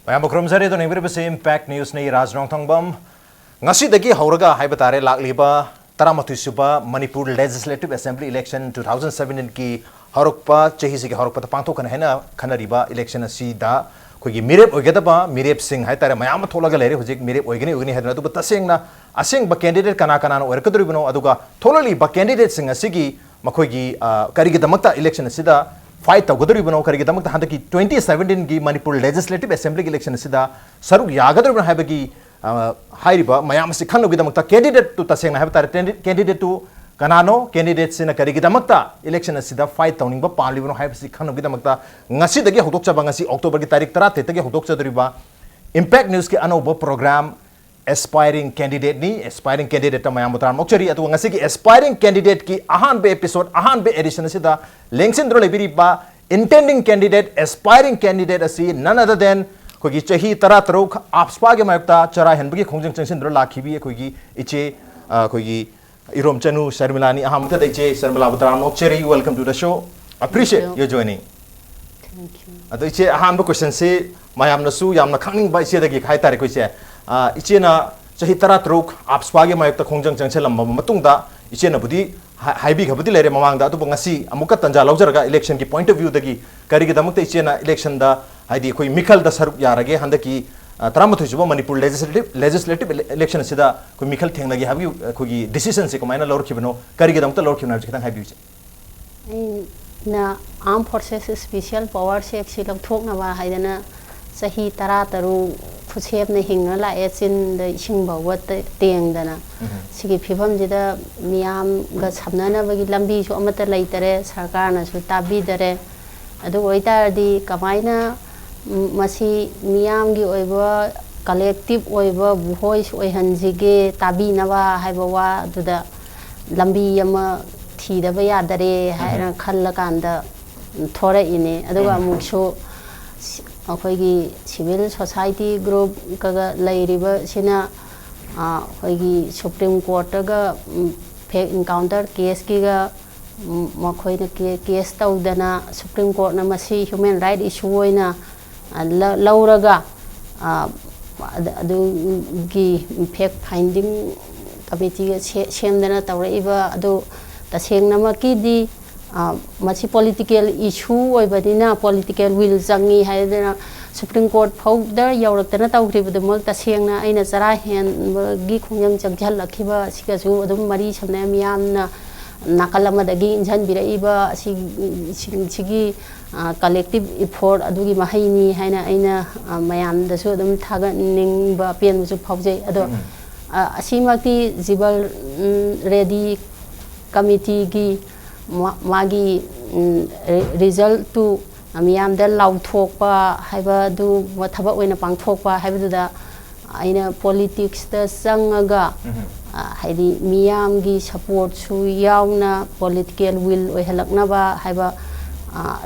ꯃꯌꯥꯝ ꯈꯨꯔꯨꯝꯖꯔꯤ ꯑꯗꯨꯅ ꯏꯪꯕꯤꯔꯤꯕꯁꯤ ꯏꯝꯄꯦꯛ ꯅ꯭ꯌꯨꯁꯅꯤ ꯔꯥꯖꯅꯣꯡ ꯊꯣꯡꯕꯝ ꯉꯁꯤꯗꯒꯤ ꯍꯧꯔꯒ ꯍꯥꯏꯕ ꯇꯥꯔꯦ ꯂꯥꯛꯂꯤꯕ 12 ꯁꯨꯕ ꯃꯅꯤꯄꯨꯔ ꯂꯦꯖꯤꯁꯂꯦꯇꯤꯚ ꯑꯦꯁꯦꯝꯕ꯭ꯂꯤ ꯏꯂꯦꯛꯁꯟ 2017ꯒꯤ ꯍꯧꯔꯛꯄ ꯆꯍꯤꯁꯤꯒꯤ ꯍꯧꯔꯛꯄꯗ ꯄꯥꯡꯊꯣꯛꯀꯅꯤ ꯍꯥꯏꯅ ꯈꯟꯅꯔꯤꯕ ꯏꯂꯦꯛꯁꯟ ꯑꯁꯤꯗ ꯑꯩꯈꯣꯏꯒꯤ ꯃꯤꯔꯦꯞ ꯑꯣꯏꯒꯗꯕ ꯃꯤꯔꯦꯞꯁꯤꯡ ꯍꯥꯏꯇꯥꯔꯦ ꯃꯌꯥꯝ ꯑꯃ ꯊꯣꯛꯂꯒ ꯂꯩꯔꯦ ꯍꯧꯖꯤꯛ ꯃꯤꯔꯦꯞ ꯑꯣꯏꯒꯅꯤ ꯍꯥꯏꯗꯅ ꯑꯗꯨꯕꯨ ꯇꯁꯦꯡꯅ ꯑꯁꯦꯡꯕ ꯀꯦꯟꯗꯤꯗꯦꯠ ꯀꯅꯥꯅ ꯑꯣꯏꯔꯛꯀꯗꯧꯔꯤꯕꯅꯣ ꯑꯗꯨꯒ ꯊꯣꯛꯂꯛꯂꯤꯕ ꯀꯦꯟꯗꯤꯗꯦꯠꯁꯤꯡ ꯑꯁꯤꯒꯤ ꯃꯈꯣꯏꯒꯤ ꯀꯔꯤꯒꯤꯗꯃꯛꯇ इलेक्शन असिदा फाइट तौगदरिबनो करिगिदमक हंदकी 2017 की मणिपुर लेजिस्लेटिव असेंबली इलेक्शन असिदा सरुक यागदरिबनो हाइबगी हाइरिबा मयाम से खनलुगिदमक कैंडिडेट तु तसेंगना हाइब तारे कैंडिडेट तु कनानो कैंडिडेट सिना करिगिदमक इलेक्शन असिदा फाइट तौनिंगबा पालिबनो हाइबसी खनलुगिदमक ngasi होदोकचबा ngasi अक्टोबर की तारीख 30 तगे होदोकचदरिबा इम्पैक्ट न्यूज के अनौब प्रोग्राम एस्पायरिंग कैंडिडेट नी एस्पायरिंग कैंडिडेट मयाम तार मोक्चरी अतु ngasi की एस्पायरिंग कैंडिडेट की अहानबे एपिसोड अहानबे एडिशन असिदा लेंगसिंद्रो लेबिरिबा इंटेंडिंग कैंडिडेट एस्पायरिंग कैंडिडेट असि नन अदर देन कोगी चही 13 आपस्पा के मायक्ता चरा हेनबगी खोंजंग चंगसिंद्रो लाखिबी कोगी इचे कोगी इरोम चनु शर्मिलानी अहामता दैचे शर्मिला बतराम मोक्चरी welcome to the show appreciate your joining thank you अदो इचे अहानबो क्वेश्चन से मयाम नसु यामना खंगनिंग बा इचे दगी खाइ तारे कोइसे इचेना चही 13 आपस्वागे मायक्ता खोंजंग चंगसेलम मतुंगदा इचेना बुदी हाइबी खबदी लेरे ममांगदा अदु बंगसी अमुका तंजा लौजरगा इलेक्शन की पॉइंट ऑफ व्यू दगी करिगिदमक्ता इचेना इलेक्शन दा हाइदी कोई मिखल दा सरुक यारगे हंदकी 13 सुबा मणिपुर लेजिस्लेटिव इलेक्शन सिदा कोई मिखल थेंगनगी हाबी कोगी डिसीजन से कमाइना लौरखिबनो करिगिदमक्ता लौरखिबना खितंग हाइबीचे ना आर्म फोर्सेस स्पेशल पावर से एक्सी लौथोकनबा हाइदना सही 13 खुसेबने हिंगना लाए चिन इसिंग बाव तेंगदना सिगी फिभमजिदा मियाम ग सबननबगी लंबी सु अमत लैतरे सरकारनसु ताबीदरे अदु ओइतारदी कमाइना मसी मियामगी ओइबा कलेक्टिव ओइबा वॉइस ओइहनजिगे ताबीनबा हाइबवा दुदा लंबी अमा थीदबा यादरे हाइना खल्लकांदा थोरे इने अदुगा मुक्सु अखोगी सिविल सोसाइटी ग्रुप कगा लैरिबा सिना अखोगी सुप्रीम कोर्ट का फेक इनकाउंटर केस कीगा मखोइना केस तौदना सुप्रीम कोर्ट ना मसी ह्यूमन राइट इशू ओइना लौरगा अदुगी फेक फाइंडिंग कमिटी सेमदना तौरइबा अदु तसेंगनमकीदी मसी पॉलिटिकल इशू ओइबदिना पॉलिटिकल विल जंगी हाइदना सुप्रीम कोर्ट फाउदर यौरक्तना तौग्रिबदमक तसेंगना अइना चरा हेनबगी खोंजंग चंगझलखिबा सिगसु अदुम मरी समने मियामना नाकलमदगी इंजन बिरइबा सिगी कलेक्टिव इफोर्ट अदुगी महैनी हाइना अइना मयामदसु अदुम थागनिंगबा पेनबसु फाउजै अदो असिमक्ति जिबल रेडी कमिटी की मागी रिजल्ट टू मियाम दा लाउथोकपा हाइबा दु थबा ओइना पांगथोकपा हाइबदुदा आइना पॉलिटिक्स दा संगगा हाइदी मियाम की सपोर्ट सु यावना पॉलिटिकल विल ओइहलकनबा हाइबा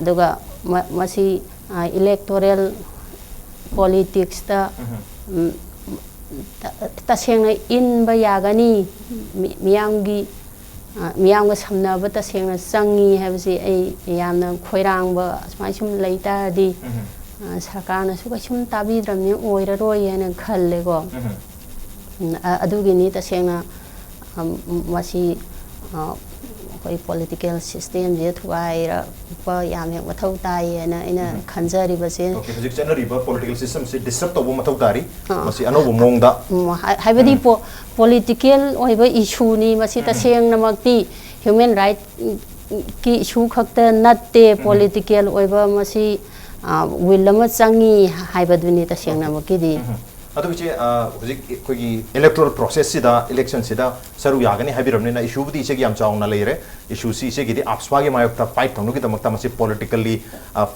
अदुगा मसी इलेक्टोरल पॉलिटिक्स दा तसेंगना इनबा यागनी मियाम की मियाम समनब तसेंगना चंगी हैबसे यामना खोइरांग सुमाय सुम लैतारदी सरकारनसु कसुम ताबीद्रमने ओइररोय हैना खल्लेको अदुगिनी तसेंगना मसी कोई पॉलिटिकल सिस्टम जे थुआइरा प यामे मथौ ताइना इना खंजरिबसे ओके हजिक चनरिबा पॉलिटिकल सिस्टम से डिस्टर्ब तबो मथौ तारी मसी अनोबो मोंगदा हाइबदी पॉलिटिकल ओइबा इशू नी मसी तसेंगनमक्ति ह्यूमन राइट की इशू खक्त नत्ते पॉलिटिकल ओइबा मसी विल अमा चंगी हाइबदुनी तसेंगनमक्किदी अदुचे हजिक कोगी इलेक्टोरल प्रोसेस सिदा इलेक्शन सिदा सरू यागनी हाबिरमनेना इशू बुदी इसेगी याम चाउना लेरे इशू सी इसेगी आपस्वागे मायक्ता फाइट तौनुगी दमक्ता मसी पॉलिटिकली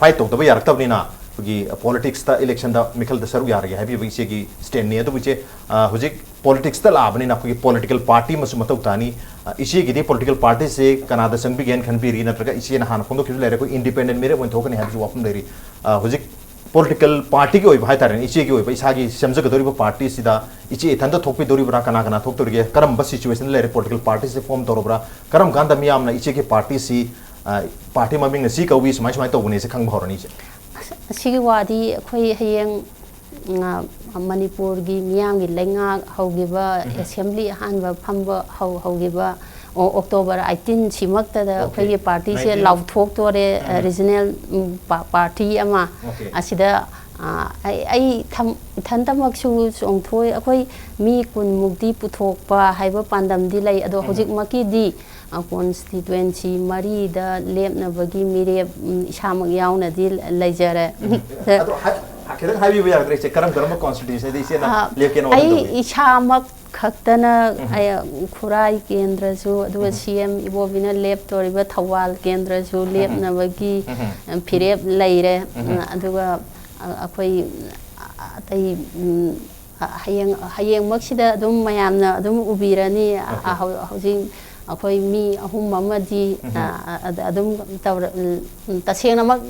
फाइट तौदबा यारक्तबनिना कोगी पॉलिटिक्स ता इलेक्शन दा मिखल दा सरू यारगे हाबि इसेगी स्टैंड ने अदुचे हजिक पॉलिटिक्स ता लाबनिना कोगी पॉलिटिकल पार्टी मसु मतौ तानी इसेगी दे पॉलिटिकल पार्टी से कनादा संगबि गेन खनबिरी नत्रगा इसेना हाना फोंदो किजु लेरे कोई इंडिपेंडेंट मेरे वन थोकनी हाबि वाफम लेरी हजिक पॉलिटिकल पार्टी की ओइबा हाइतारे इचे की ओइबा इसागी सेमजगदोरिबा पार्टी सिदा इचे इथंदा थोकपिदोरिबरा कना थोकतोरिगे करम सिचुएशन लेरे पॉलिटिकल पार्टी से फॉर्म तोरबरा करम गांदा मियामना इचे के पार्टी सी पार्टी ममिंग सी कौबी समाय समाय तौबने से खंग भरनी से सिगी वादी खोई हयेंग ꯃꯅꯤꯄꯨꯔꯒꯤ ꯃꯤꯌꯥꯝꯒꯤ ꯂꯩꯉꯥꯛ ꯍꯧꯈꯤꯕ ꯑꯦꯁꯦꯝꯕ꯭ꯂꯤ ꯑꯍꯥꯟꯕ ꯐꯝꯕ ꯍꯧꯈꯤꯕ ꯑꯣꯛꯇꯣꯕꯔ 18 ꯁꯤꯃꯛꯇꯗ ꯑꯩꯈꯣꯏꯒꯤ ꯄꯥꯔꯇꯤꯁꯦ ꯂꯥꯎꯊꯣꯛꯇꯣꯔꯦ ꯔꯤꯖꯅꯦꯜ ꯄꯥꯔꯇꯤ ꯑꯃ ꯑꯁꯤꯗ ꯑꯩ ꯏꯊꯟꯇꯃꯛꯁꯨ ꯆꯣꯡꯊꯣꯏ ꯑꯩꯈꯣꯏ ꯃꯤ 10ꯃꯨꯛꯇꯤ ꯄꯨꯊꯣꯛꯄ ꯍꯥꯏꯕ ꯄꯥꯟꯗꯝꯗꯤ ꯂꯩ ꯑꯗꯣ ꯍꯧꯖꯤꯛꯃꯛꯀꯤꯗꯤ ꯀꯣꯟꯁꯇꯤꯇꯨꯋꯦꯟꯁꯤ 4ꯗ ꯂꯦꯞꯅꯕꯒꯤ ꯃꯤꯔꯦꯞ ꯏꯁꯥꯃꯛ ꯌꯥꯎꯅꯗꯤ ꯂꯩꯖꯔꯦ खिदंग हाइबी बया ग्रे करम करम कॉन्स्टिट्यूशन दे इसे ना लेके नो आई इसामक खक्तना खुराई केंद्रसु अदुवा सीएम इबोबिना लेप तोरिबा थवाल केंद्रसु लेपनबगी फिरेप लैरे अदुवा अखोई अतै हयेंग मक्सिदा अदुम मयामना अदुम उबिरनी हौजिंग अखोई मी अहुम अमदी अदुम तसेंगनमक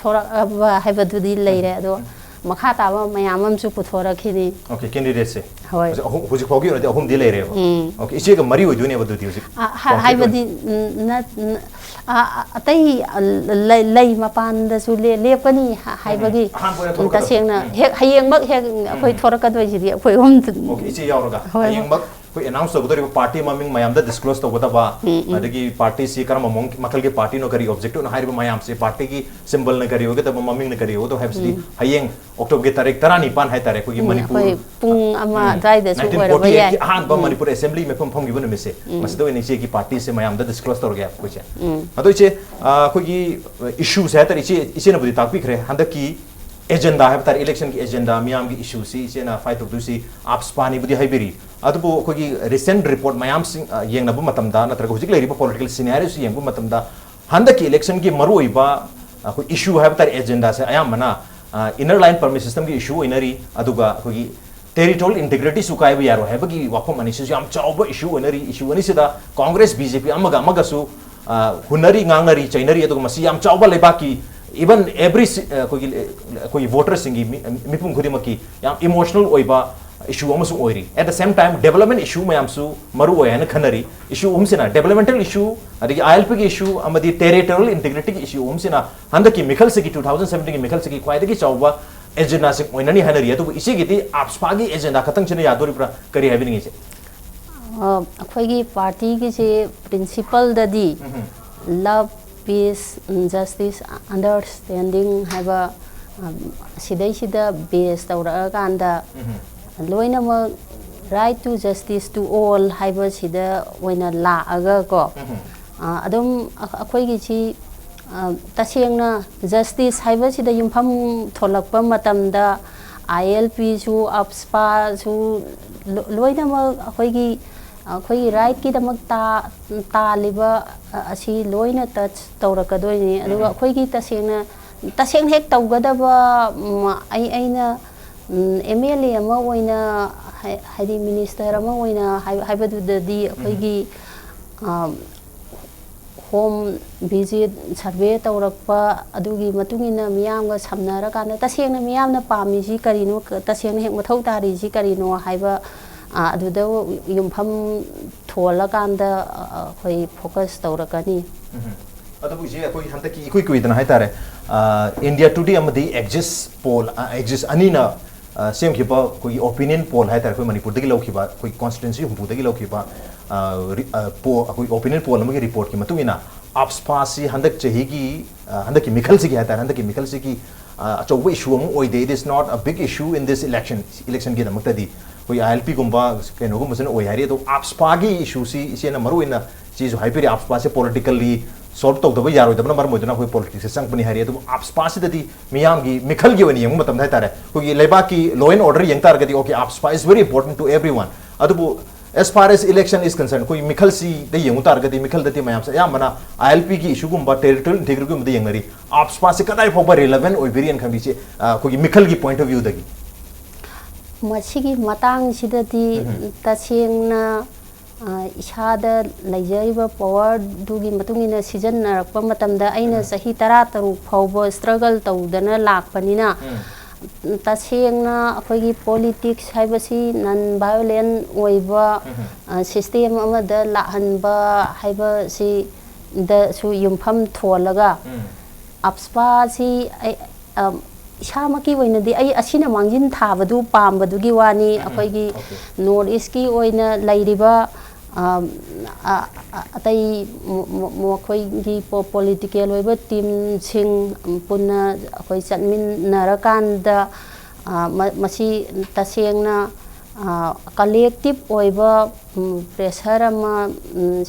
थोरबा हाइबदुदी लैरे अदो मखा ताबा मयाम अमसु पुथोरखिनी ओके कैंडिडेट से होय हुजिक फोगी ओने अहुम दि लैरे ओके इसे ग मरी होइदुने बदुदी हुजिक हाइबदी न अतै लै मपानदसु लेपनी हाइबगी तसेंगना हेक हयेंगमक हेक अखोई थोरकदोइसिदी अखोई हम ओके इसे यावरगा हयेंगमक कोई अनाउंस तौगदरी पार्टी ममिंग मयाम द डिस्क्लोज तौगदबा अदगी पार्टी से करम मोंग मखल के पार्टी नो करी ऑब्जेक्टिव न हाइब मयाम से पार्टी की सिंबल न करी होगे तब ममिंग न करी हो तो हैब्सली हयेंग अक्टोबर के तारीख 19 है तारीख कोई मणिपुर पुंग अमा द्वाइद सु ओरबा याय हां ब मणिपुर असेंबली में फम गिबन मिसे मसदो इनिचे की पार्टी से मयाम द डिस्क्लोज तौर गया कुछ अदो इचे कोई इश्यूज है तर इचे न बुदी ताकपी खरे हंदक की एजेंडा है तार इलेक्शन की एजेंडा मियाम की इशू सी इसे ना फाइट दुसी आप्स पानी बुदी हाइबेरी अदबो कोई रिसेंट रिपोर्ट मयाम सिंग येंगनबु मतमदा नत्रग हुजिक लेरिबो पॉलिटिकल सिनेरियो सी येंगबु मतमदा हंदक की इलेक्शन की मरुइबा कोई इशू है तार एजेंडा से अयामना इनर लाइन परमिट सिस्टम की इशू इनरी अदुगा कोई टेरिटोरियल इंटीग्रिटी सुकाइबो यारो हैबगी वाफम अनिसु याम चावबो इशू इनरी इशू अनिसिदा कांग्रेस बीजेपी अमगा अमगासु हुनरी ngangnari chainari अदुगा मसी याम चावबा लेबाकी even every कोई वोटर सिंगी मिपुम खुदिमकी याम इमोशनल ओइबा इशू अमसु ओइरी at the same time development issue मयामसु मरु ओयन खनरी इशू उमसिना developmental issue अदगी ILP की इशू अमदी territorial integrity की इशू उमसिना हंदकी मिखल से की 2017 की मिखल से की क्वाइदगी चावबा एजेंडा से ओइननी हनरी अदु इसी गिति आपस्पागी एजेंडा खतंग चने यादोरिप्रा करी हैबिनिंग इसे अखोगी पार्टी की से प्रिंसिपल ददी love peace, justice, understanding haiba sidai sida base tawra kanda loina ma right to justice to all haiba sida oina la aga ko adum akhoi gi chi tasengna justice haiba sida yumpham tholakpa matamda ILP su APSPA su loina ma akhoi gi अखोई right की दमक तालिबा असी लोइना touch तौरकदोइनी अदुगा अखोई की तसेंग हेक तौगदबा आइना MLA अमा ओइना हाइदि minister अमा ओइना हाइबदुददी अखोई की होम विजिट सर्वे तौरकपा अदुगी मतुंगिना मियामगा समनरकाना तसेंगना मियामना पामिसि करिनो तसेंगना हेक मथौ तारिसि करिनो हाइबा अदुदा युमफम थोलकांदा अखोई फोकस तौरकनी अदबु जे अखोई हंतकी इकुई कुइदना हाइतारे इंडिया टुडे अमदी एक्जिस पोल एक्जिस अनीना सेम खिबा कोई ओपिनियन पोल हाइतारे कोई मणिपुर दगी लौखिबा कोई कॉन्स्टिट्यूएंसी हुंपु दगी लौखिबा पो कोई ओपिनियन पोल अमगी रिपोर्ट की मतुंगिना आपस्पासी हंदक चहीगी हंदकी मिखल से की हाइतारे हंदकी मिखल से की अचौबो इशू अमु ओइदे it is not a big issue in this election की दमक्तदी कोई ILP गुम्बा केनोगुम मसन ओय हारी तो आपस्पागी इशू सी इसे न मरु इन चीज हाइपेरी आपस्पा से पॉलिटिकली सॉल्व तो दबो यारो दबना मर मोदना कोई पॉलिटिक्स से संग बनी हारी तो आपस्पा से ददी मियाम की मिखल की वनी यंग मतम थारे कोई लेबा की लॉ एंड ऑर्डर यंग तार गदी okay AFSPA is very important to everyone अदबो as far as election is concerned कोई मिखल सी दे यंग तार गदी मिखल दती मयाम से या मना ILP की इशू गुम्बा टेरिटोरियल इंटीग्रिटी गुम्बा यंग नरी आपस्पा से कदाई फोबा रिलेवेंट ओय वेरियन खबी से कोई मिखल की पॉइंट ऑफ व्यू दगी मसिगी मतंग सिदती तसेंगना इसादा लैजरिबा पावर दुगी मतुंगिना सीजन नरकपा मतमदा अइना सही 13 फाउबो स्ट्रगल तौदना लाकपनिना तसेंगना अखोगी पॉलिटिक्स हाइबसी नॉन वायलेंट ओइबा सिस्टम अमदा लाहनबा हाइबसी द सु युमफम थोलगा आपस्पा सी इसामकी ओइनदि आई असिना मांजिन थाबदु पामबदुगी वानी अखोइगी नॉर्थ ईस्ट की ओइना लैरिबा अतई मखोइगी पॉलिटिकल ओइबा टीम सिंग पुन्ना अखोइ चटमिनरकांदा मसी तसेंगना कलेक्टिव ओइबा प्रेशर अमा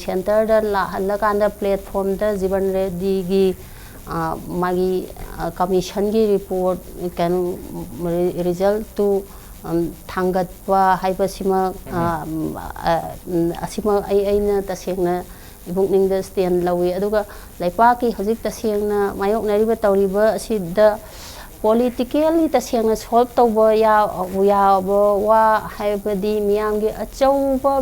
सेंटर दा लाहल्लकांदा प्लेटफॉर्म दा जीवन रेड्डी गी मागी कमीशन की रिपोर्ट कैन रिजल्ट टू थांगतवा हाइबसिमा असिमा अइना तसेंगना इबुकनिंग स्टैंड लवी अदुगा लैपाकी हजिक तसेंगना मायोकनरिबा तौरिबा असिदा पॉलिटिकली तसेंगना सॉल्व तौबा याबा वा हाइबदी मियामगी अचौबा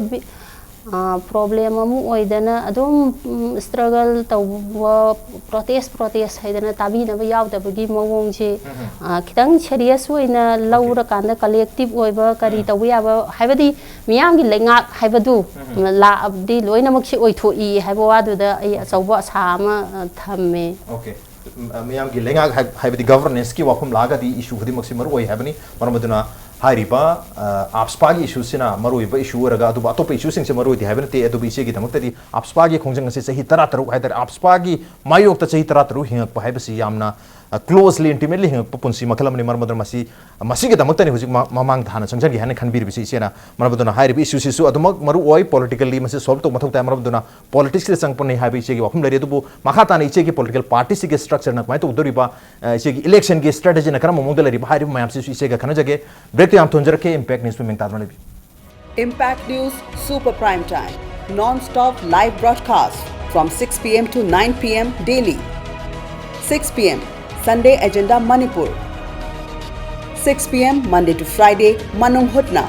प्रॉब्लम अमु ओइदना अदुम स्ट्रगल तौबा प्रोटेस्ट हाइदना ताबीनबा यावदबगी मवोंगसे खितंग सीरियस ओइना लौरकांदा कलेक्टिव ओइबा करी तौबा याबा हाइबदी मियामगी लेंगाक हाइबदु लाबदी लोइनमक्सी ओइथोई हाइबा वादुदा अइ अचौबा सामा थम्मे ओके मियाम की लेंगा हाइबदी गवर्नेंस की वाफम लागादी इशू खदी मक्सी मरु ओइ हाइबनी मरमदुना हाइरिबा आपस्पा की इशू सिना मरु इबा इशू रगा अदुबा अतोप इशू सिंग से मरु इति हाइबन ते अदुबी इसे की दमक्तदी आपस्पा की खोंजंग से सही तरा तरु हाइदर आपस्पा की मायोक त सही तरा तरु हिंगक हाइबसी यामना क्लोजली इंटिमेटली हिंगक पुंसी मखलमनि मरमदुना मसी के दमक्तनी हुजिक ममांग धाना संजन की हाने खनबीर बिसी इसेना मरमदुना हाइरिबी इशू सिसु अदुमक मरु ओइ पॉलिटिकली मसे सॉल्व तो मथौ ता मरमदुना पॉलिटिक्स के संगपने हाइबी इसे की वाफम लरि अदुबु मखाता ने इसे की पॉलिटिकल पार्टी से के स्ट्रक्चर न कमाय तो उदरिबा इसे की इलेक्शन की स्ट्रेटजी न करम मोंग लरि हाइरिबी मयाम से इसे का खन जगे ब्रेक याम थोंजर के इंपैक्ट न्यूज़ में मिंगता दमले Impact News Super Prime Time, non-stop live broadcast from 6 p.m. to 9 p.m. daily. 6 p.m. Sunday Agenda Manipur. 6 p.m. Monday to Friday Manung Hutna.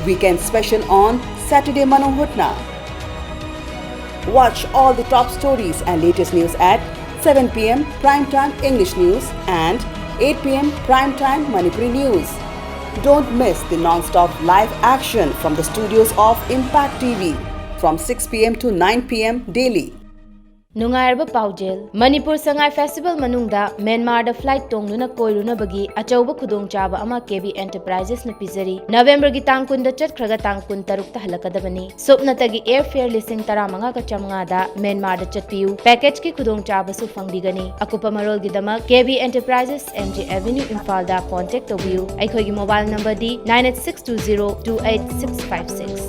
Weekend special on Saturday Manung Hutna. Watch all the top stories and latest news at 7 p.m. Primetime English News and 8 p.m. Primetime Manipuri News. Don't miss the non-stop live action from the studios of Impact TV from 6 p.m. to 9 p.m. daily. नुंगायरबा पाउजेल Manipur Sangai festival मनुंगदा Myanmar दा flight तोंगलुना कोइरुनबगी अचौबा खुदोंचाबा अमा KB enterprises न पिजरी नवंबर की तांग कुन दा चटखरगा तांग कुन तरुक ता हलकदबनी सुपनतगी एयर फेयर लिसिंग 15 का चमंगा दा म्यांमार दा चटपियु पैकेज की खुदोंचाबा सु फंगबिगनी अकुपा मरोल की दमक केबी एंटरप्राइजेस एमजे एवेन्यू इम्फाल दा कांटेक्ट तोबियु अखोगी मोबाइल नंबर दी 9862028656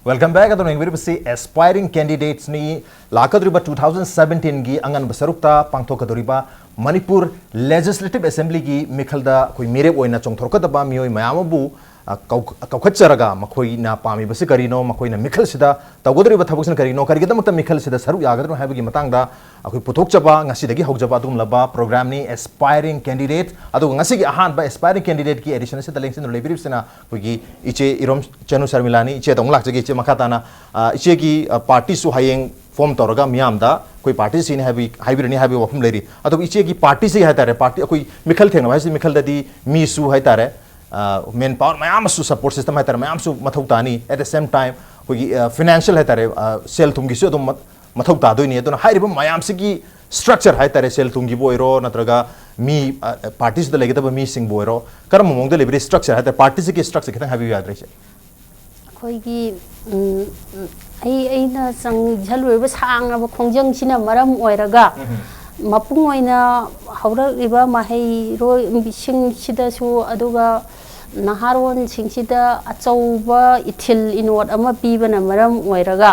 वेलकम बैक अदो इंगबिर बसी एस्पायरिंग कैंडिडेट्स नि लाकदरिबा 2017 की अंगन बसरुक्ता पांथोकदरिबा मणिपुर लेजिस्लेटिव असेंबली की मिखलदा कोई मेरे ओइना चोंथोरकदबा मियोय मयामबु कौखचरगा मखोइना पामिबसे करिनो मखोइना मिखलसिदा तगोदरिबा थबकसन करिनो करिगदमत मिखलसिदा सरु यागदनो हाइबगी मतंगदा अखोइ पुथोकचबा ngasiदगी हौजबा दुमलबा प्रोग्राम नि एस्पायरिंग कैंडिडेट अदो ngasiगी अहानबा एस्पायरिंग कैंडिडेट की एडिशन से तलेंगसिन लेबिरिबसिना कोगी इचे इरोम चनु शर्मिलानी इचे दंगलाकजगी इचे मखाताना इचे की पार्टी सु हायेंग फॉर्म तौरगा मियामदा कोई पार्टी से हाइबिरनी हाइबी वफम लेरी अदो इचे की पार्टी से हाइतारे पार्टी कोई मिखल थेंग भाई मिखल ददी मी सु हाइतारे मेन पावर मैम सपोर्ट सिस्टम है मैम मथौ तानी एट द सेम टाइम कोई फाइनेंशियल है सेल थुंगी से मथौ तादोनी मैम से स्ट्रक्चर है सेल थुंगी बोरो नत्रगा मी पार्टी से लेगदब मी सिंग बोरो करम मोंग लेबरी स्ट्रक्चर है पार्टी से की स्ट्रक्चर खितंग हाबी याद रहिसे अखोइगी अइना संगझलुइबा सांगब खोंजंगसिना मरम ओइरगा मपुंग ओइना हौरइबा माहैरोय बिसिंगसिदसु अदुगा नहारोन सिंगसिदा अचौबा इथिल इनोट अमा पीबना मरम ओइरगा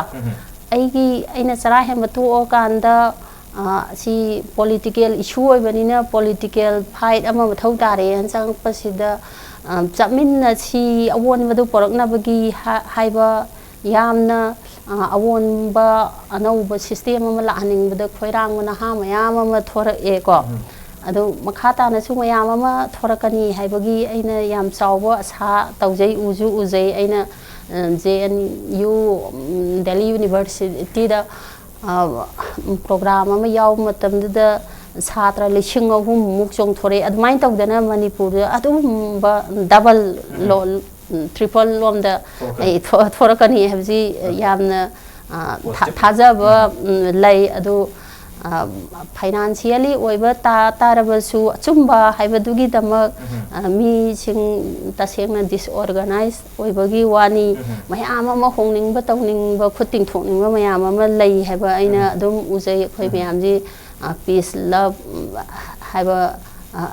अइना चरा हेम थोकांदा सी पॉलिटिकल इशू ओइबनिना पॉलिटिकल फाइट अमा मथौ तारे हंचंगपसिदा चमिन सी अवोनबदु परकनाबगी हाइबा यामना अवोनबा अनौबा सिस्टम अमा लाहनिंगबदा खोइरांग नहा मयाम अमा थोरएको अदो मखातानसु मयाम अमा थोरकनी हाइबगी अइना याम चावबा आशा तौजै उजु उजै अइना JNU दिल्ली यूनिवर्सिटी दा प्रोग्राम अमा याव मतमदा ꯁꯥꯇ꯭ꯔ 3,000ꯃꯨꯛ ꯆꯣꯡꯊꯣꯔꯛꯑꯦ ꯑꯗꯨꯃꯥꯏꯅ ꯇꯧꯗꯅ ꯃꯅꯤꯄꯨꯔꯗ ꯑꯗꯨꯝꯕ ꯗꯕꯜ ꯇ꯭ꯔꯤꯄꯜ ꯂꯣꯝꯗ ꯊꯣꯔꯛꯀꯅꯤ ꯍꯥꯏꯕꯁꯤ ꯌꯥꯝꯅ ꯊꯥꯖꯕ ꯂꯩ ꯑꯗꯨ ꯐꯥꯏꯅꯥꯟꯁꯤꯌꯦꯜꯂꯤ ꯑꯣꯏꯕ ꯇꯥꯔꯕꯁꯨ ꯑꯆꯨꯝꯕ ꯍꯥꯏꯕꯗꯨꯒꯤꯗꯃꯛ ꯃꯤꯁꯤꯡ ꯇꯁꯦꯡꯅ ꯗꯤꯁꯑꯣꯔꯒꯅꯥꯏꯖ ꯑꯣꯏꯕꯒꯤ ꯋꯥꯅꯤ ꯃꯌꯥꯝ ꯑꯃ ꯍꯣꯡꯅꯤꯡꯕ ꯇꯧꯅꯤꯡꯕ ꯈꯨꯠ ꯇꯤꯡꯊꯣꯛꯅꯤꯡꯕ ꯃꯌꯥꯝ ꯑꯃ ꯂꯩ ꯍꯥꯏꯕ ꯑꯩꯅ ꯑꯗꯨꯝ ꯎꯖꯩ ꯑꯩꯈꯣꯏ ꯃꯌꯥꯝꯁꯤ ꯄꯤꯁ ꯂꯚ ꯍꯥꯏꯕ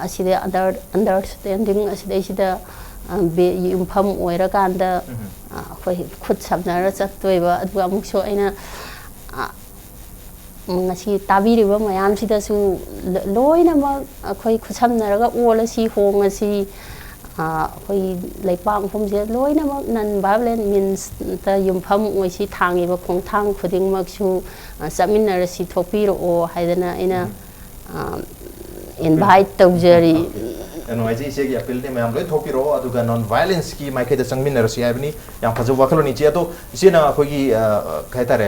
ꯑꯁꯤꯗ ꯑꯟꯗꯔꯁꯇꯦꯟꯗꯤꯡ ꯑꯁꯤꯗꯩꯁꯤꯗ ꯌꯨꯝꯐꯝ ꯑꯣꯏꯔꯀꯥꯟꯗ ꯑꯩꯈꯣꯏ ꯈꯨꯠ ꯁꯝꯅꯔ ꯆꯠꯇꯣꯏꯕ ꯑꯗꯨꯒ ꯑꯃꯨꯛꯁꯨ ꯑꯩꯅ ngasi tabiriba mayamsidasu loinamak akhoi khusamnaraga olasi hongasi akhoi leipang phomje loinamak non violent means ta yumpham oisi thangiba khongthang khudingmaksu chaminarasi thokpiro o haidana aina invite tawjari NYG ꯏꯆꯦꯒꯤ ꯑꯄꯤꯜꯅꯤ ꯃꯌꯥꯝ ꯂꯣꯏ ꯊꯣꯛꯄꯤꯔꯣ ꯑꯗꯨꯒ ꯅꯣꯟ ꯚꯥꯏꯂꯦꯟꯁꯀꯤ ꯃꯥꯏꯀꯩꯗ ꯆꯪꯃꯤꯟꯅꯔꯁꯤ ꯍꯥꯏꯕꯅꯤ ꯌꯥꯝ ꯐꯖꯕ ꯋꯥꯈꯜꯂꯣꯟꯅꯤ ꯏꯆꯦ ꯑꯗꯣ ꯏꯆꯦꯅ ꯑꯩꯈꯣꯏꯒꯤ ꯀꯩ ꯍꯥꯏꯇꯥꯔꯦ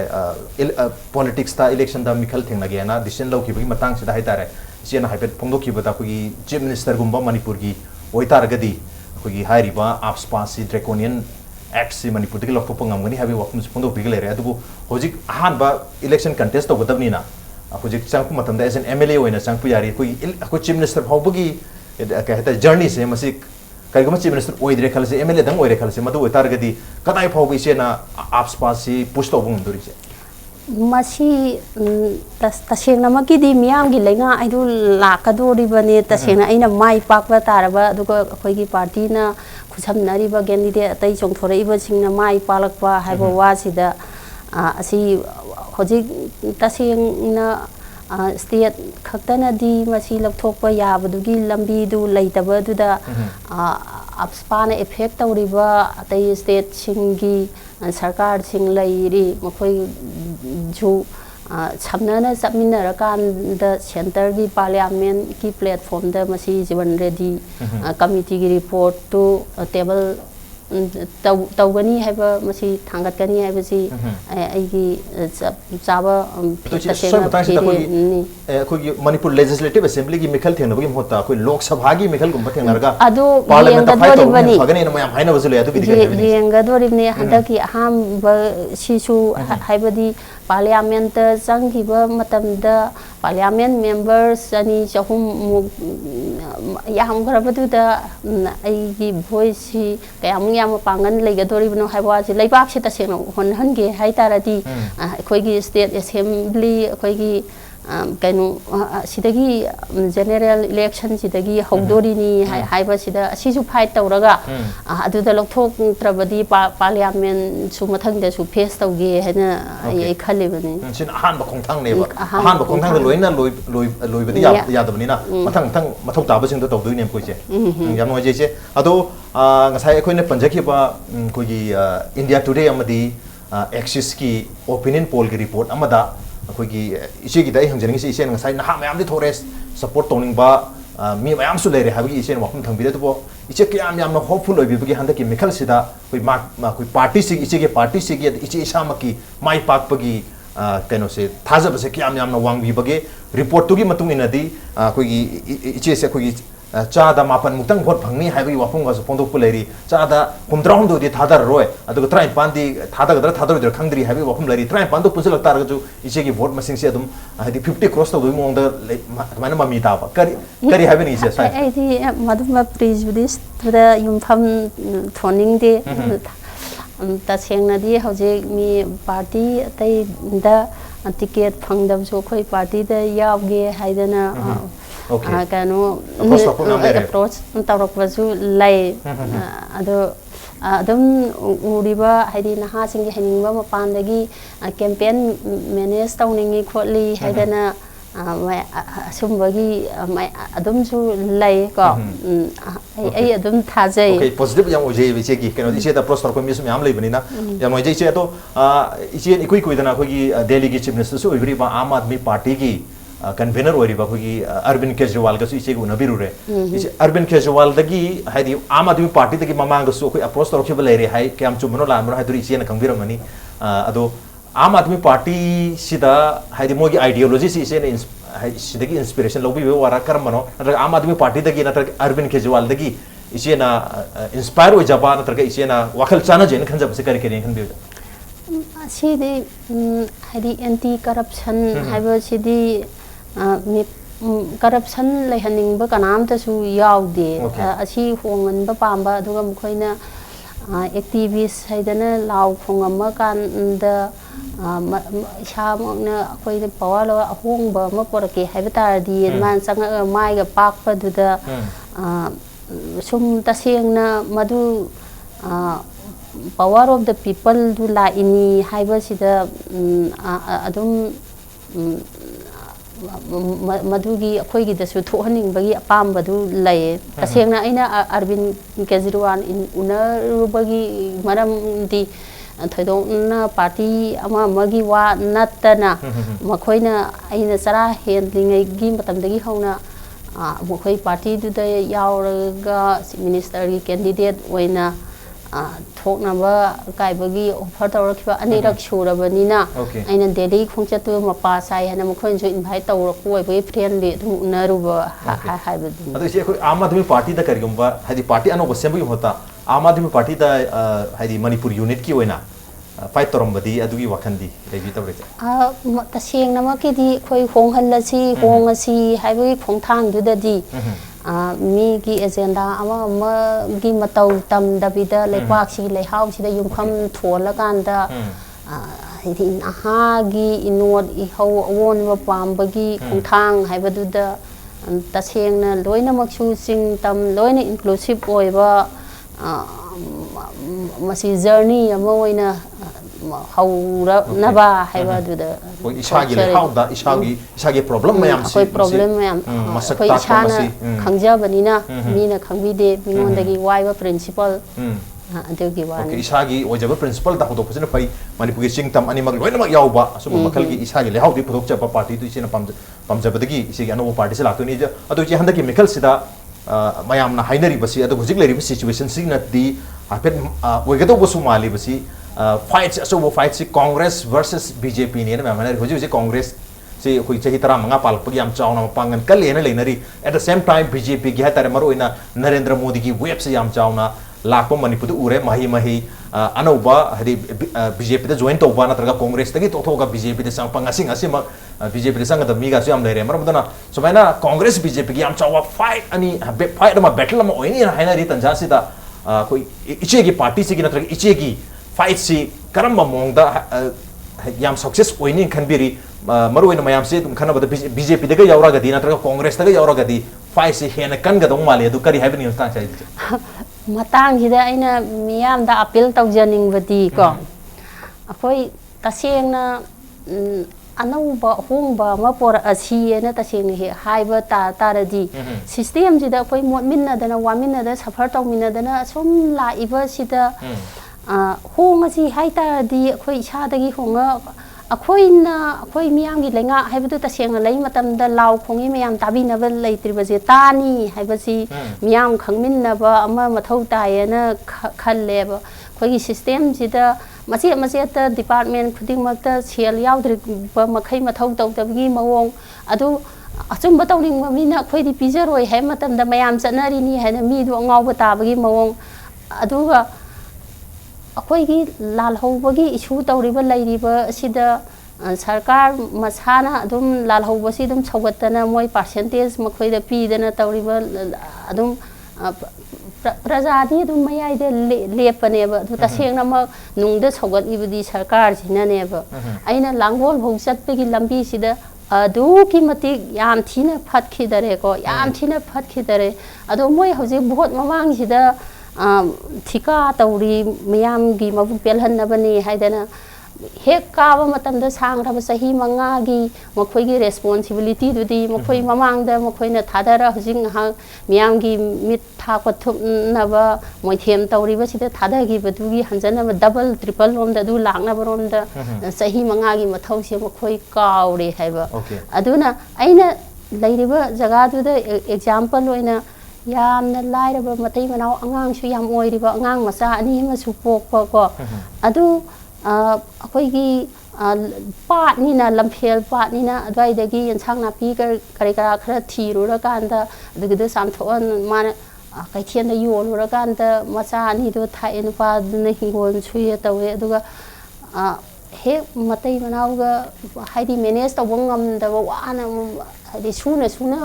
ꯄꯣꯂꯤꯇꯤꯛꯁꯇ ꯏꯂꯦꯛꯁꯟꯗ ꯃꯤꯈꯜ ꯊꯦꯡꯅꯒꯦꯅ ꯗꯤꯁꯤꯖꯟ ꯂꯧꯈꯤꯕꯒꯤ ꯃꯇꯥꯡꯁꯤꯗ ꯍꯥꯏꯇꯥꯔꯦ ꯏꯆꯦꯅ ꯍꯥꯏꯐꯦꯠ ꯐꯣꯡꯗꯣꯛꯈꯤꯕꯗ ꯑꯩꯈꯣꯏꯒꯤ ꯆꯤꯐ ꯃꯤꯅꯤꯁꯇꯔꯒꯨꯝꯕ ꯃꯅꯤꯄꯨꯔꯒꯤ ꯑꯣꯏꯇꯥꯔꯒꯗꯤ ꯑꯩꯈꯣꯏꯒꯤ ꯍꯥꯏꯔꯤꯕ ꯑꯥꯞꯁꯄꯥꯁꯤ ꯗ꯭ꯔꯦꯀꯣꯅꯤꯌꯟ ꯑꯦꯛꯠꯁꯤ ꯃꯅꯤꯄꯨꯔꯗꯒꯤ ꯂꯧꯊꯣꯛꯄ ꯉꯝꯒꯅꯤ ꯍꯥꯏꯕꯒꯤ ꯋꯥꯐꯝꯁꯨ ꯐꯣꯡꯗꯣꯛꯄꯤꯒ ꯂꯩꯔꯦ ꯑꯗꯨꯕꯨ ꯍꯧꯖꯤꯛ ꯑꯍꯥꯟꯕ ꯏꯂꯦꯛꯁꯟ ꯀꯟꯇꯦꯁ ꯇꯧꯒꯗꯕꯅꯤꯅ ꯍꯧꯖꯤꯛ ꯆꯪꯉꯛꯄ ꯃꯇꯝꯗ ꯑꯦꯁ ꯑꯦꯟ MLA ꯑꯣꯏꯅ ꯆꯪꯉꯛꯄ ꯌꯥꯔꯤ ꯑꯩꯈꯣꯏ ꯆꯤꯐ ꯃꯤꯅꯤꯁꯇꯔ ꯐꯥꯎꯕꯒꯤ kaya hata journey se masih kaya kama chief minister oidre khalse MLA dang oidre khalse madu oitargadi kadai phawbi se na apspasi push tawbung duri se masi tasengna makidi miyam gi lenga aidu lakadori bane tasengna aina mai pakba taraba aduga akhoi gi party na khusamnari ba candidate atai chongthorei ba singna mai palakpa haiba wa sida asi hojik tasengna state khaktanadi masi lathokpa yabdugi lambi du leitabadu da apspana effect tawriba atai state singi sarkar sing lairi makhoi ju samnana chapminara kan da center gi parliament ki platform da masi jiban ready committee gi report to table tawgani haiba masi thangatkani haiba si aigi chaba ꯑꯩꯈꯣꯏꯒꯤ Manipur legislative ꯑꯦꯁꯦꯝꯕ꯭ꯂꯤꯒꯤ ꯃꯤꯈꯜ ꯊꯦꯡꯅꯕꯒꯤ ꯃꯍꯨꯠꯇ ꯑꯩꯈꯣꯏ ꯂꯣꯛ ꯁꯚꯥꯒꯤ ꯃꯤꯈꯜꯒꯨꯝꯕ ꯊꯦꯡꯅꯔꯒ ꯑꯗꯨ parliament fight ꯇꯧꯕꯅ ꯐꯒꯅꯤꯅ ꯃꯌꯥꯝ ꯍꯥꯏꯅꯕꯁꯨ ꯂꯩ ꯑꯗꯨꯒꯤꯗꯤ ꯀꯔꯤ ꯍꯥꯏꯕꯤꯅꯤꯡꯉꯤ ꯌꯦꯡꯒꯗꯣꯔꯤꯕꯅꯤ ꯍꯟꯗꯛꯀꯤ ꯑꯍꯥꯟꯕ ꯁꯤꯁꯨ ꯍꯥꯏꯕꯗꯤ ꯄꯥꯔꯂꯤꯌꯥꯃꯦꯟꯇ ꯆꯪꯈꯤꯕ ꯃꯇꯝꯗ ꯄꯥꯔꯂꯤꯌꯥꯃꯦꯟ ꯃꯦꯝꯕꯔꯁ 200-300ꯃꯨꯛ ꯌꯥꯝꯈ꯭ꯔꯕꯗꯨꯗ ꯑꯩꯒꯤ ꯚꯣꯏꯁꯁꯤ ꯀꯌꯥꯃꯨꯛ ꯌꯥꯝꯅ ꯄꯥꯡꯒꯜ ꯂꯩꯒꯗꯣꯔꯤꯕꯅꯣ ꯍꯥꯏꯕ ꯋꯥꯁꯤ ꯂꯩꯕꯥꯛꯁꯤ ꯇꯁꯦꯡꯅ ꯍꯣꯟꯍꯟꯒꯦ ꯍꯥꯏꯇꯥꯔꯗꯤ ꯑꯩꯈꯣꯏꯒꯤ ꯁ꯭ꯇꯦꯠ ꯑꯦꯁꯦꯝꯕ꯭ꯂꯤ ꯑꯩꯈꯣꯏꯒꯤ ꯀꯩꯅꯣ ꯁꯤꯗꯒꯤ ꯖꯦꯅꯔꯦꯜ ꯏꯂꯦꯛꯁꯟ ꯁꯤꯗꯒꯤ ꯍꯧꯗꯣꯔꯤꯅꯤ ꯍꯥꯏꯕꯁꯤꯗ ꯑꯁꯤꯁꯨ ꯐꯥꯏꯠ ꯇꯧꯔꯒ ꯑꯗꯨꯗ ꯂꯧꯊꯣꯛꯇ꯭ꯔꯕꯗꯤ ꯄꯥꯔꯂꯤꯌꯥꯃꯦꯟꯁꯨ ꯃꯊꯪꯗꯁꯨ ꯐꯦꯁ ꯇꯧꯒꯦ ꯍꯥꯏꯅ ꯑꯩ ꯈꯜꯂꯤꯕꯅꯤ ꯁꯤꯅ ꯑꯍꯥꯟꯕ ꯈꯣꯡꯊꯥꯡꯅꯦꯕ ꯑꯍꯥꯟꯕ ꯈꯣꯡꯊꯥꯡꯗ ꯂꯣꯏꯅ ꯂꯣꯏꯕꯗꯤ ꯌꯥꯗꯕꯅꯤꯅ ꯃꯊꯪ ꯃꯊꯧ ꯇꯥꯕꯁꯤꯡꯗꯣ ꯇꯧꯗꯣꯏꯅꯦꯕ ꯑꯩꯈꯣꯏꯁꯦ ꯌꯥꯝ ꯅꯨꯡꯉꯥꯏꯖꯩ ꯏꯆꯦ ꯑꯗꯣ ꯉꯁꯥꯏ ꯑꯩꯈꯣꯏꯅ ꯄꯟꯖꯈꯤꯕ ꯑꯩꯈꯣꯏꯒꯤ ꯏꯟꯗꯤꯌꯥ ꯇꯨꯗꯦ ꯑꯃꯗꯤ ꯑꯦꯛꯁꯤꯁꯀꯤ ꯑꯣꯄꯤꯅꯤꯌꯟ ꯄꯣꯜꯒꯤ ꯔꯤꯄꯣꯔꯠ ꯑꯃꯗ ꯑꯩꯈꯣꯏꯒꯤ ꯏꯆꯦꯒꯤꯗ ꯑꯩ ꯍꯪꯖꯅꯤꯡꯉꯤꯁꯤ ꯏꯆꯦꯅ ꯉꯁꯥꯏ ꯅꯍꯥ ꯃꯌꯥꯝꯗꯤ ꯊꯣꯔꯦ ꯁꯞꯄꯣꯔꯠ ꯇꯧꯅꯤꯡꯕ ꯃꯤ ꯃꯌꯥꯝꯁꯨ ꯂꯩꯔꯦ ꯍꯥꯏꯕꯒꯤ ꯏꯆꯦꯅ ꯋꯥꯐꯝ ꯊꯝꯕꯤꯔꯦ ꯑꯗꯨꯕꯨ ꯏꯆꯦ ꯀꯌꯥꯝ ꯌꯥꯝꯅ ꯍꯣꯞꯐꯨꯜ ꯑꯣꯏꯕꯤꯕꯒꯤ ꯍꯟꯗꯛꯀꯤ ꯃꯤꯈꯜꯁꯤꯗ ꯑꯩꯈꯣꯏ ꯄꯥꯔꯇꯤꯁꯤꯒꯤ ꯏꯆꯦꯒꯤ ꯄꯥꯔꯇꯤꯁꯤꯒꯤ ꯏꯆꯦ ꯏꯁꯥꯃꯛꯀꯤ ꯃꯥꯏ ꯄꯥꯛꯄꯒꯤ ꯀꯩꯅꯣꯁꯦ ꯊꯥꯖꯕꯁꯦ ꯀꯌꯥꯝ ꯌꯥꯝꯅ ꯋꯥꯡꯕꯤꯕꯒꯦ ꯔꯤꯄꯣꯔꯠꯇꯨꯒꯤ ꯃꯇꯨꯡ ꯏꯟꯅꯗꯤ ꯑꯩꯈꯣꯏꯒꯤ ꯏꯆꯦꯁꯦ ꯑꯩꯈꯣꯏꯒꯤ ꯆꯥꯗ 9 ꯃꯨꯛꯇꯪ ꯚꯣꯠ ꯐꯪꯅꯤ ꯍꯥꯏꯕꯒꯤ ꯋꯥꯐꯝꯒꯁꯨ ꯐꯣꯡꯗꯣꯛꯄ ꯂꯩꯔꯤ ꯆꯥꯗ 59ꯗꯤ ꯊꯥꯗꯔꯔꯣꯏ ꯑꯗꯨꯒ 53ꯗꯤ ꯊꯥꯗꯒꯗ꯭ꯔꯥ ꯊꯥꯗꯔꯣꯏꯗ꯭ꯔꯥ ꯈꯪꯗ꯭ꯔꯤ ꯍꯥꯏꯕꯒꯤ ꯋꯥꯐꯝ ꯂꯩꯔꯤ 53ꯗꯣ ꯄꯨꯟꯁꯤꯜꯂꯛ ꯇꯥꯔꯒꯁꯨ ꯏꯆꯦꯒꯤ ꯚꯣꯠ ꯃꯁꯤꯡꯁꯦ ꯑꯗꯨꯝ ꯍꯥꯏꯗꯤ 50 ꯀ꯭ꯔꯣꯁ ꯇꯧꯕꯒꯤ ꯃꯑꯣꯡꯗ ꯑꯗꯨꯃꯥꯏꯅ ꯃꯃꯤ ꯇꯥꯕ ꯀꯔꯤ ꯍꯥꯏꯕꯅꯤ ꯏꯆꯦ ꯁꯥꯏ ꯑꯩꯗꯤ ꯃꯗꯨꯝꯕ ꯄ꯭ꯔꯤꯖꯨꯗꯤꯁꯇꯨꯗ ꯌꯨꯝꯐꯝ ꯊꯣꯟꯅꯤꯡꯗꯦ ꯇꯁꯦꯡꯅꯗꯤ ꯍꯧꯖꯤꯛ ꯃꯤ ꯄꯥꯔꯇꯤ ꯑꯇꯩꯗ ꯇꯤꯀꯦꯠ ꯐꯪꯗꯕꯁꯨ ꯑꯩꯈꯣꯏ ꯄꯥꯔꯇꯤꯗ ꯌꯥꯎꯒꯦ ꯍꯥꯏꯗꯅ ꯀꯩꯅꯣ ꯑꯦꯄ꯭ꯔꯣꯆ ꯇꯧꯔꯛꯄꯁꯨ ꯂꯩ ꯑꯗꯣ ꯑꯗꯨꯝ ꯎꯔꯤꯕ ꯍꯥꯏꯗꯤ ꯅꯍꯥꯁꯤꯡꯒꯤ ꯍꯩꯅꯤꯡꯕ ꯃꯄꯥꯟꯗꯒꯤ ꯀꯦꯝꯄꯦꯟ ꯃꯦꯅꯦꯖ ꯇꯧꯅꯤꯡꯉꯤ ꯈꯣꯠꯂꯤ ꯍꯥꯏꯗꯅ ꯑꯁꯨꯝꯕꯒꯤ ꯑꯗꯨꯝꯁꯨ ꯂꯩ ꯀꯣ ꯑꯩ ꯑꯗꯨꯝ ꯊꯥꯖꯩ ꯑꯣꯀꯦ ꯄꯣꯖꯤꯇꯤꯚ ꯌꯥꯝ ꯑꯣꯏꯖꯩꯕ ꯏꯆꯦꯒꯤ ꯀꯩꯅꯣ ꯏꯆꯦꯗ ꯑꯦꯄ꯭ꯔꯣꯆ ꯇꯧꯔꯛꯄ ꯃꯤꯁꯨ ꯃꯌꯥꯝ ꯂꯩꯕꯅꯤꯅ ꯌꯥꯝ ꯅꯨꯡꯉꯥꯏꯖꯩ ꯏꯆꯦ ꯑꯗꯣ ꯏꯆꯦ ꯏꯀꯨꯏ ꯀꯨꯏꯗꯅ ꯑꯩꯈꯣꯏꯒꯤ ꯗꯦꯜꯂꯤꯒꯤ ꯆꯤꯐ ꯃꯤꯅꯤꯁꯇꯔꯁꯨ ꯑꯣꯏꯕꯤꯔꯤꯕ आम आदमी पार्टी कन्वेनर होगी अरविंद केजरीवाल का इचे उनबीरुरे अरविंद केजरीवाल है आम आदमी पार्टी ममांग अप्रोच तौर लेरे है क्या चुमनो लामनो है इचे खंगीरमनी अदो आम आदमी पार्टी है मोगी आइडियोलॉजी से इचे sidagi inspiration lobi be wara karmano natraga Aam Aadmi Party dagi natraga Arvind Kejriwal dagi isena inspire ho jaba natraga isena wakhal chana jen khanjab se kari kari khan be sidi hadi anti corruption haiba sidi corruption lai haning ba kanam ta su yaude asi hongan ba pamba aduga mukhoina activist haidana law khongam kan da shamokna akoi power lo ahong ba ma porake haiba tar di man sang mai ga pak pa du da sum ta sengna madu power of the people du la ini haiba sida adum madugi akhoigi da su thohaning bagi apamba du lay tasengna aina Arvind Kejriwal in unarubagi maram di thoidong na party ama magi wa natana makhoina aina sara handling gi matamdagi hauna mokhoi party du da yauraga minister gi candidate oina thoknaba kaibagi offer tawrakhiba anirak shurabanina aina Delhi khongchatu mapa sai hana mokhoin jo invite tawrak oibagi friendly du unaruba haibadi adu isi khoi Aam Aadmi Party da karigumba hadi party ano basembagi hota Aam Aadmi Party da hadi Manipur unit ki oina fight torumbadi adugi wakhandi revi tawrete taseng namaki di khoi khonghalasi khongasi haibagi khongthang du da di mi gi agenda ama gi matau tam dabida lekwak si lehau si da yumkham thola kan da hi aha gi inod I ho awon wa pambagi khongthang haibadu da tasengna loina maksu sing tam loina inclusive oiba masi journey ama oina haura naba haiba du da isagi lehau da isagi problem mayam si problem mayam masak koi ta chana khangja banina mina khangbide mingondagi waiba principle adugi wan okay isagi ojaba principle da hodo phusina pai Manipur gi singtam ani mag loina mag yauba so makal gi isagi lehau di pudok chapa party tu isina pamjabadagi isigi ano party se lakto ni adu ji handaki mikal sida mayam na hainari basi adu hujik leri situation si na di apet oigado bosu mali basi fights so fights Congress versus BJP ni na mamana hoji Congress si koi chahi tara manga pal pagi am chauna pangan kal lena lenari at the same time BJP gi hatare maro ina Narendra Modi gi web se yam chauna lakpo Manipur ure mahi anauba hadi BJP da join to ba na traga Congress tagi to thoga BJP de sang pangasing asima BJP de sang da miga su am lere maro dana so maina Congress BJP gi am chawa fight ani fight ma battle ma oini na haina ri tanja sida koi iche gi party se gi na traga iche gi fight si karamba mongda yam success oini khanbiri maruina mayam se dum khana bada BJP daga yaura gadi na traga Congress daga yaura gadi fight si hena kan ga dong mali adu kari haibni ta chai matang hida aina miyam da appeal tawjaning badi ko akoi tasengna anauba hongba mapor asi na taseng he haiba taradi system jida koi modminna dana waminna da suffer tawminna dana som la iba sida hong asi haita di khoi cha dagi honga akhoi miyam gi lenga haibadu taseng lei matam da law khongi miyam tabi na bal leitri baje tani haibasi miyam khangmin na ba ama mathau tai na khalle ba khoi gi system jida mache ta department khuding makta sel yaudri ba makhai mathau taw tabgi mawong adu achum ba tawning ma mina khoi di pijaroi hai matam da mayam chanari ni haina mi du ngau ba tabagi mawong aduga अखोई लाल होबगी issue तौरीबा लैरिबा सिदा सरकार मसाना अदुम लाल होबसी अदुम सौगतना मोय percentage मखोइदा पीदना तौरीबा अदुम प्रजादी अदुम मयाइदे लेपनेबा अदु तसेंगना म नुंगदा सौगतइबदी सरकार सिनानेबा आइना लांगोल भौ चटपगी लंबी सिदा अदु की मति याम थीना फटखिदरे को याम थीना फटखिदरे अदु मोय हौजे भोट ममांग सिदा थिका तौरी मयाम गी मबु पेलहन्नबनी हाइदना हेक काबा मतमदा सांग्रबा सही मंगागी मखोइगी रेस्पोंसिबिलिटी दुदी मखोइ ममांगदा मखोइना थादरा हुजिंग हा मयाम गी मिट थाको थुपनबा मोइथेम तौरीबा सिदा थादगी बदुगी हंजना डबल ट्रिपल रोम दा दु लांगना बरोम दा सही मंगागी मथौसे मखोइ काउरे हाइबा अदुना आइना लैरिबा जगा दुदा एग्जांपल ओइना यामना लाइरबा मतै मनाव अंगांग सु याम ओइरिबा अंगांग मसा अनि मसु पोकपा को अदु अखोइगी पाटनीना लम्फेल पाटनीना अद्वाइदगी यंसांग नापी करी करा खरा थीरुरकांदा अदुगदो सामथोन माना कैथेन योलुरकांदा मचा अनिदो थाए नुपादुना हिंगोल सुये तवे अदुगा हे मतै मनाउगा हाइदि मैनेज तौब ngamdaba वाना हाइदि सुना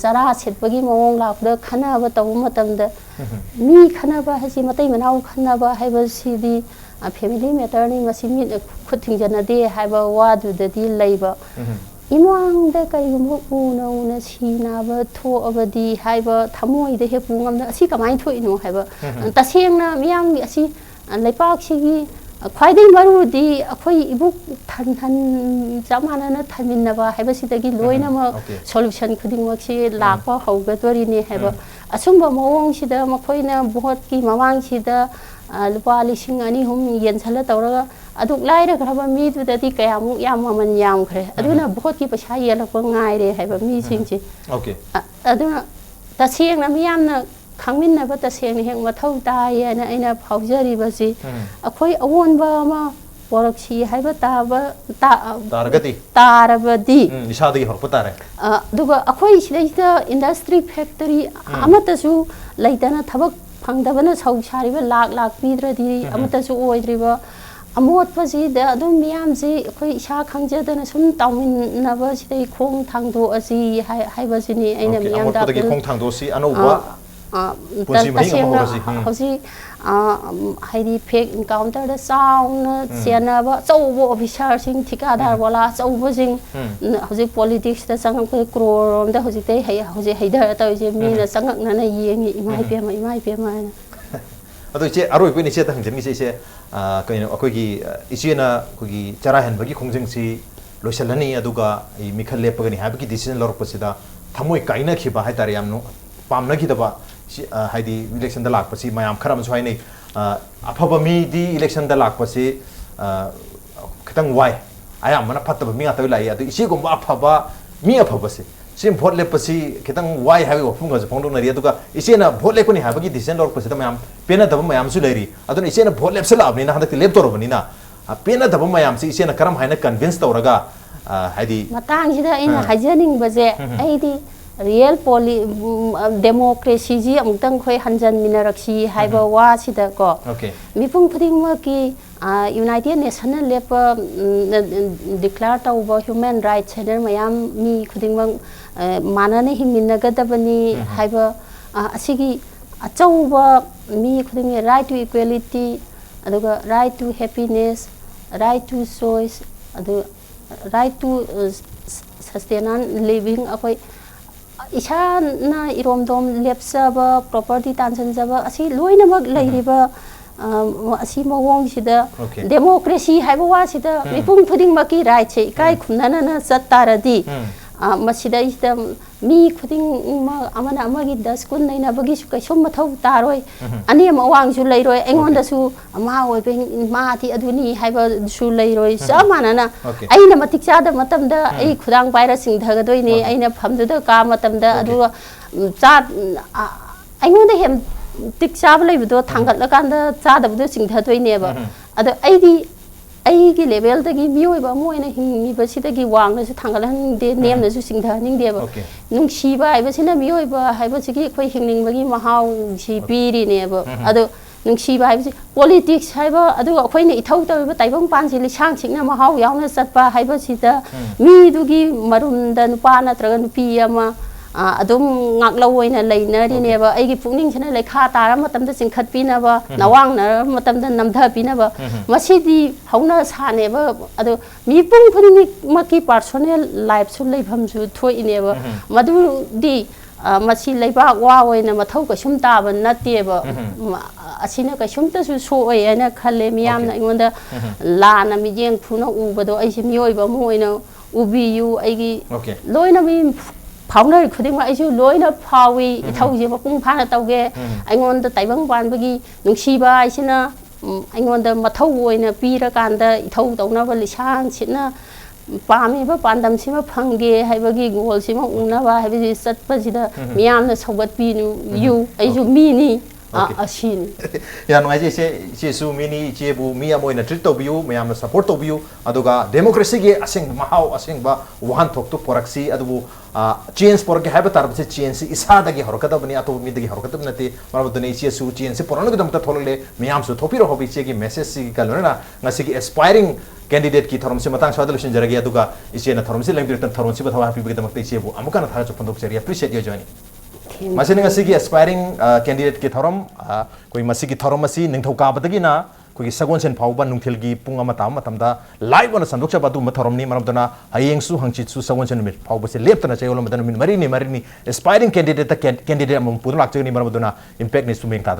चरा सेटपगी मवोंग लापदा खनाबा तौब मतमदा मी खनाबा हसि मतै मनाउ खनाबा हाइबसिदि फैमिली मैटर नि मसि मी खुद थिंजनदे हाइबा वादुददि लैबा इमांगदा करिगुम उना सिनाबा थोअबदि हाइबा थमोइदे हे पुंगमदा असि कमाइ थोइनो हाइबा तसेंगना मियाम असि लैपाक्सिगी ख्वाइदे मरुदी अखोइ इबुक थन जमाना थमिनबा हाइबसिदगी लोइनामा सॉल्यूशन खुदिंगमक्सि लापा हौगदोरिने हाइबा असुंबा मवोंगसिदा मखोइना बहुत की मवांगसिदा लुपा लिसिंग अनि हम येनसला तौरगा अदुक लाइरग्रबा मीदुददि कयामुक याम ममन यामख्रे अदुना बहुत की पैसा येलकबा ngaire हाइबा मीसिंगसि ओके अदुना तसेंगना मियामना खांगमिनबा तसेंगना हेंग मथौ तायेना अइना फाउजरिबसि अखोइ अवोनबा मा पोरक्सि हाइबा तारबदि इसादगी हरप तारे दुगा अखोइ सिदैदा इंडस्ट्री फैक्ट्री अमतसु लैतना थबक फंगदबना सौ सारिबा लाख पीद्रदि अमतसु ओइद्रिबा अमोटपसिदा अदुम मियामसि अखोइ इसा खंगजदना सुम ताउमिनबा सिदै खोंग थांदो असि हाइबसिनि अइना मियामदा अमोटपदगी खोंग थांदोसि अनौबा हाइदि फेक इनकाउंटर दा चाउना सेनाबा चौबो ऑफिसर सिंग ठिकादार वाला चौबो सिंग हजि पॉलिटिक्स दा चंगक क्रोर दा हजि तै हजि हैदर तौजे मीना चंगकना येंगी इमाइ पेमा अदो इचे अरोइ पनि इचे तंग जमी इचे कइनो अखोइगी इचेना अखोइगी चरा हनबगी खोंजंगसि लोइसलनी अदुगा मिखल लेपगनि हाबकी डिसिजन लरपसिदा थमोइ काइना खिबा हाइतारे यामनो पामना खिदबा हाइदि इलेक्शन दा लाकपसि मयाम खरम सुहाइनै अफब मीदी इलेक्शन दा लाकपसि खतंग वाइ आयाम मना फत्तब मी आतै लाई अदु इसेगुम अफबा मी अफबसि सिम भोट लेपसि खतंग वाइ हाइ वफुंग ज फोंदो नरि अदुगा इसेना भोट लेकुनि हाबगी डिसिजन लरपसि दा मयाम पेना दब मयाम सु लैरि अदुन इसेना भोट लेपसलाबनि ना हदक लेप तोरबनिना पेना दब मयाम सि इसेना करम हाइना कन्विन्स तौरगा हाइदि मतंगसिदा इन हाइजनिंग बजे आइदि रियल पोली डेमोक्रेसी जी अमुतंग खोय हंजन मिनरक्सी हाइबा वासिदा को मिपुंग खुदिंगमकी यूनाइटेड नेशन लेप डिक्लेयर तौबा ह्यूमन राइट्स हेडर मयाम मी खुदिंगमंग मानने हिमिनगदबनी हाइबा असिगी अचौबा मी खुदिंग राइट टू इक्वालिटी अदुगा right to happiness right to choice अदु राइट टू सस्टेनेबल लिविंग अखोय इसाना इरोमदोम लेप्सबा प्रॉपर्टी तानसनजबा असि लोइनमक लैरिबा असि मवोंगसिदा डेमोक्रेसी हाइबा वासिदा मिपुंग खुदिंगमकी राइट से इकाइ खुनना चत्तारदि मसिदा इस्दा मी खुदिंग अमना अमगी दस कुन नैनाबगी सु कैसुम मथौ तारोय अनेम अवांगसु लैरोय एंगोंदसु मा ओइबे माथि अदुनि हाइबा सु लैरोय समानना अइना मतिक चादा मतमदा अइ खुदांग पाइरा सिंधगदोइने अइना फमदुदा का मतमदा अदु चा अइगोंदा हेम तिक चाब लैबदो थांगतलकांदा चादबदो सिंधदोइनेबा अदु अइगी लेवल तगी मियोइबा मोइना हिंगिबसिदगी वांगनसु थांगलहनदे नेमनसु सिंधहनिंगदेबा नुंगसिबा हाइबसिना मियोइबा हाइबसिगी खोइ हिंगनिंगबगी महाव सि पीरिनेबा अदु नुंगसिबा हाइबसि पॉलिटिक्स हाइबा अदु अखोइना इथौ तौबा ताइबंग पानसि लिसांग सिंगना महाव यावना चटपा हाइबसिदा मीदुगी मरुमदा नुपा नत्रगा नुपी अमा अदुम ngakloina leinarineba aigi pungningsina lekha tara matamda chingkhatpinaba nawangna matamda namdhapinaba masidi hauna saneba adu mipung khuni maki personal life su leibham su thoineba madu di masi leiba wa oina mathau ka sum taba nateba asina ka sum ta su so oina khalle miyamna ingonda lana mijeng phuna ubado aisi miyoiba moina ubiyu aigi loina mi फाउनर खुदिंग आइसु लोइना फावी इथौजे मपुंग फाना तौगे आइगोंदा ताइबंग पानबगी नुंगसिबा आइसिना आइगोंदा मथौ ओइना पीरा कांदा इथौ तौनाबा लिसांग सिना पामेबा पांदमसिमा fungi हाइबगी गोलसिमा उनाबा हाइबजी चटपसिदा मियामना सौगतपिनु यु आइसु मीनी असीन या नुआई जे सु mini जे बु मिया Moina treat तोबियु मयाम support तोबियु अदुगा democracy गे using Mahav using बा वहान थोक तो पोरक्सी अदुबु चेंज पोरके हाइब तार से चेंज इसा दगी हरकतबनी अतो मी दगी हरकतब नते मरबदने जे सु चेंज पोरन गदम त थोलले मयाम सु थोपिरो होबि चे गी message C कलोना ngasi gi aspiring candidate ki thorom se matang swadal sin jaragi aduga ise na thorom se lengbi tan thorom se bathawa happy bigam te ise bu amuka na thara chopon dok cheri appreciate your joining masini ngasi gi aspiring candidate ki thorom koi masi gi thorom asi ningthau ka badagi na koi gi sagon sen phauba nungthil gi punga matam matamda live on sandok cha badu mathorom ni maramdana hayeng su hangchit su sagon sen mit phauba se leptana chayolom madan min marini aspiring candidate ta candidate among purun lakchani maramdana impact ni su meng ta